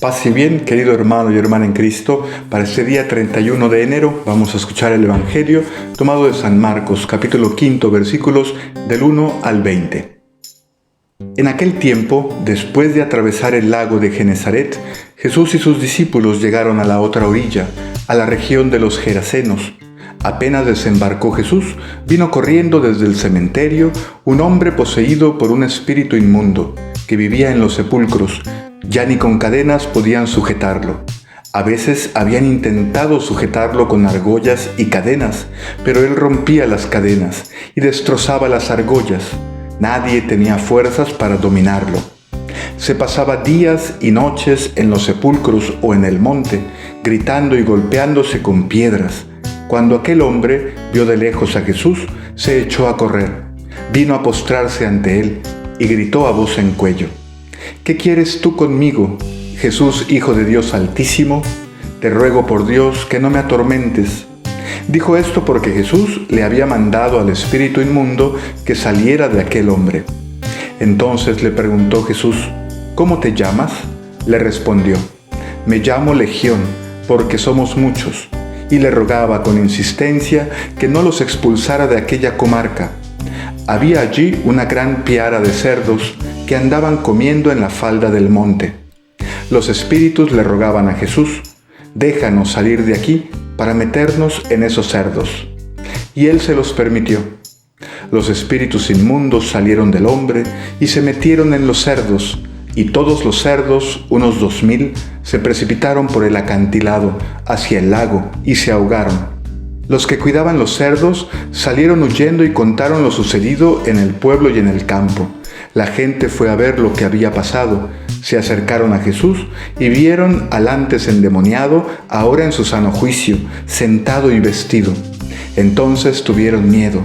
Paz y bien, querido hermano y hermana en Cristo. Para este día 31 de enero vamos a escuchar el Evangelio tomado de San Marcos, capítulo 5, versículos del 1 al 20. En aquel tiempo, después de atravesar el lago de Genesaret, Jesús y sus discípulos llegaron a la otra orilla, a la región de los Gerasenos. Apenas desembarcó Jesús, vino corriendo desde el cementerio un hombre poseído por un espíritu inmundo, que vivía en los sepulcros. Ya ni con cadenas podían sujetarlo. A veces habían intentado sujetarlo con argollas y cadenas, pero él rompía las cadenas y destrozaba las argollas. Nadie tenía fuerzas para dominarlo. Se pasaba días y noches en los sepulcros o en el monte, gritando y golpeándose con piedras. Cuando aquel hombre vio de lejos a Jesús, se echó a correr. Vino a postrarse ante él y gritó a voz en cuello: ¿Qué quieres tú conmigo, Jesús, Hijo de Dios Altísimo? Te ruego por Dios que no me atormentes. Dijo esto porque Jesús le había mandado al espíritu inmundo que saliera de aquel hombre. Entonces le preguntó Jesús: ¿Cómo te llamas? Le respondió: Me llamo Legión, porque somos muchos. Y le rogaba con insistencia que no los expulsara de aquella comarca. Había allí una gran piara de cerdos que andaban comiendo en la falda del monte. Los espíritus le rogaban a Jesús: déjanos salir de aquí para meternos en esos cerdos. Y él se los permitió. Los espíritus inmundos salieron del hombre y se metieron en los cerdos, y todos los cerdos, unos 2000, se precipitaron por el acantilado hacia el lago y se ahogaron. Los que cuidaban los cerdos salieron huyendo y contaron lo sucedido en el pueblo y en el campo. La gente fue a ver lo que había pasado. Se acercaron a Jesús y vieron al antes endemoniado, ahora en su sano juicio, sentado y vestido. Entonces tuvieron miedo,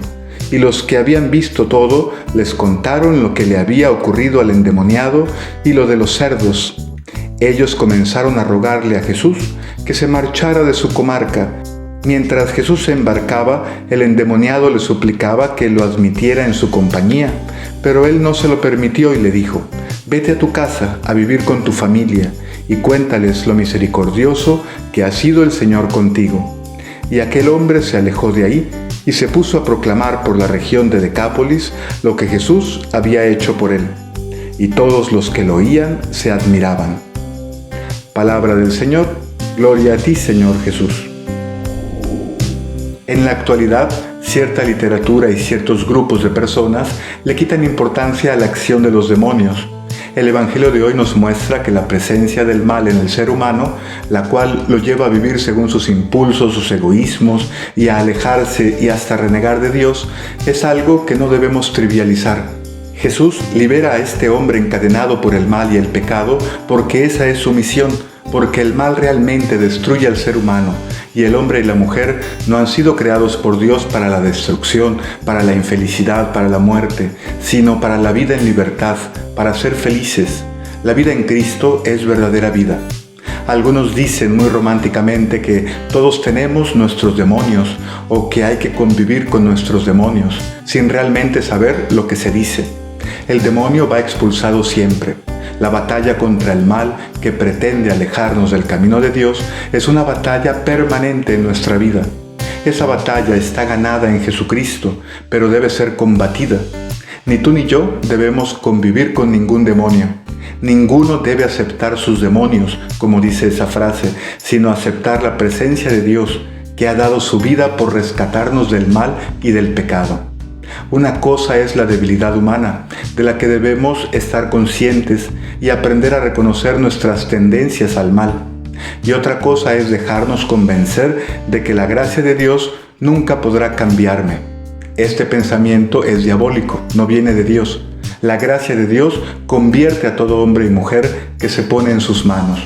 y los que habían visto todo les contaron lo que le había ocurrido al endemoniado y lo de los cerdos. Ellos comenzaron a rogarle a Jesús que se marchara de su comarca. Mientras Jesús se embarcaba, el endemoniado le suplicaba que lo admitiera en su compañía, pero él no se lo permitió y le dijo: vete a tu casa a vivir con tu familia y cuéntales lo misericordioso que ha sido el Señor contigo. Y aquel hombre se alejó de ahí y se puso a proclamar por la región de Decápolis lo que Jesús había hecho por él. Y todos los que lo oían se admiraban. Palabra del Señor. Gloria a ti, Señor Jesús. En la actualidad, cierta literatura y ciertos grupos de personas le quitan importancia a la acción de los demonios. El Evangelio de hoy nos muestra que la presencia del mal en el ser humano, la cual lo lleva a vivir según sus impulsos, sus egoísmos y a alejarse y hasta renegar de Dios, es algo que no debemos trivializar. Jesús libera a este hombre encadenado por el mal y el pecado porque esa es su misión, porque el mal realmente destruye al ser humano y el hombre y la mujer no han sido creados por Dios para la destrucción, para la infelicidad, para la muerte, sino para la vida en libertad, para ser felices. La vida en Cristo es verdadera vida. Algunos dicen muy románticamente que todos tenemos nuestros demonios o que hay que convivir con nuestros demonios, sin realmente saber lo que se dice. El demonio va expulsado siempre. La batalla contra el mal que pretende alejarnos del camino de Dios es una batalla permanente en nuestra vida. Esa batalla está ganada en Jesucristo, pero debe ser combatida. Ni tú ni yo debemos convivir con ningún demonio. Ninguno debe aceptar sus demonios, como dice esa frase, sino aceptar la presencia de Dios, que ha dado su vida por rescatarnos del mal y del pecado. Una cosa es la debilidad humana, de la que debemos estar conscientes y aprender a reconocer nuestras tendencias al mal. Y otra cosa es dejarnos convencer de que la gracia de Dios nunca podrá cambiarme. Este pensamiento es diabólico, no viene de Dios. La gracia de Dios convierte a todo hombre y mujer que se pone en sus manos.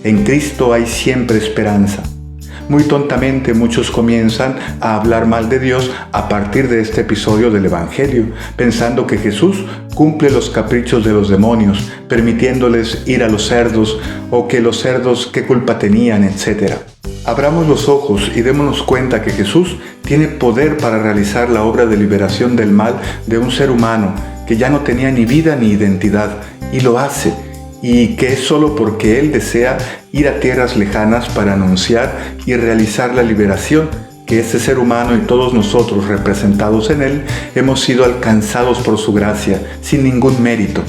En Cristo hay siempre esperanza. Muy tontamente muchos comienzan a hablar mal de Dios a partir de este episodio del Evangelio, pensando que Jesús cumple los caprichos de los demonios, permitiéndoles ir a los cerdos, o que los cerdos qué culpa tenían, etc. Abramos los ojos y démonos cuenta que Jesús tiene poder para realizar la obra de liberación del mal de un ser humano que ya no tenía ni vida ni identidad, y lo hace. y que es solo porque Él desea ir a tierras lejanas para anunciar y realizar la liberación, que este ser humano y todos nosotros representados en Él hemos sido alcanzados por su gracia, sin ningún mérito.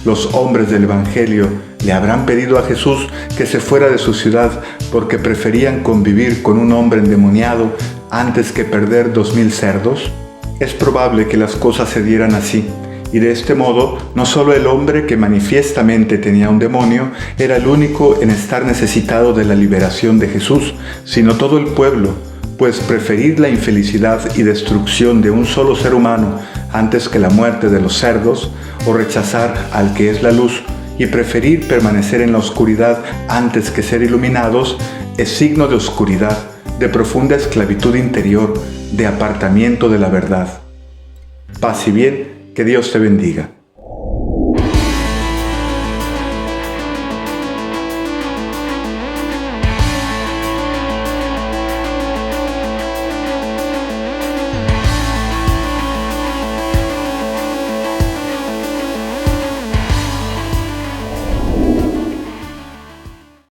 Los hombres del Evangelio le habrán pedido a Jesús que se fuera de su ciudad porque preferían convivir con un hombre endemoniado antes que perder 2000 cerdos. Es probable que las cosas se dieran así, y de este modo no solo el hombre que manifiestamente tenía un demonio era el único en estar necesitado de la liberación de Jesús, sino todo el pueblo, pues preferir la infelicidad y destrucción de un solo ser humano antes que la muerte de los cerdos, o rechazar al que es la luz y preferir permanecer en la oscuridad antes que ser iluminados, es signo de oscuridad, de profunda esclavitud interior, de apartamiento de la verdad. Paz y bien, que Dios te bendiga.